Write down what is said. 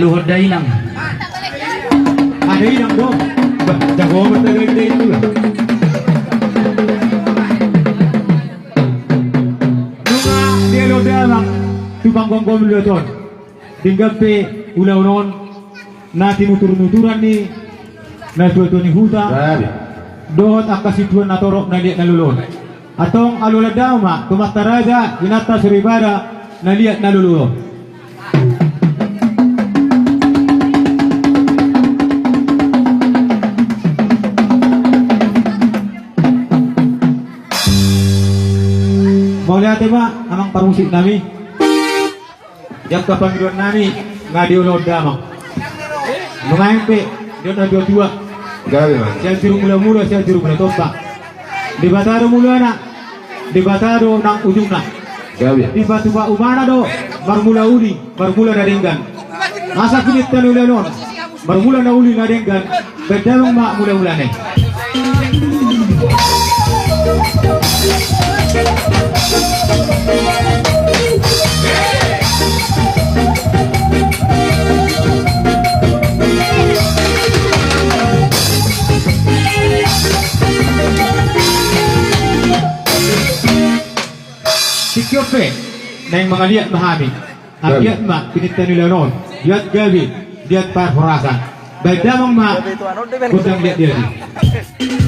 naluhod na ilang. Ada inang dong. Jago amat gede itu lah. Nunga dia lo dalang tupang gom lo ton. Tinggal pe ulah-ulah nanti nutur-nuturan ni na tuan ni huta. Dohot akasituan na torok na liat na lulun. Atong alula daw ma tumataraga inata suribara na liat na lulun. Mau lihat ba amang parusik nami yang kapanggilan nami ngadiulod damang lumayan pe dia na dua Gabi man. siya juru mula-mula siya juru mula tombak di bataro mula na di bataro nang ujung na Gabi. di batu ba umana do barmula uli barmula na ringgan masa kunit tanula non barmula na uli na ringgan bedamang ma mula-mula ne Sikyope na yung mga liat mahami ang liat ma pinitan nila noon liat gabi liat parhorasan baik damang ma kudang liat dia di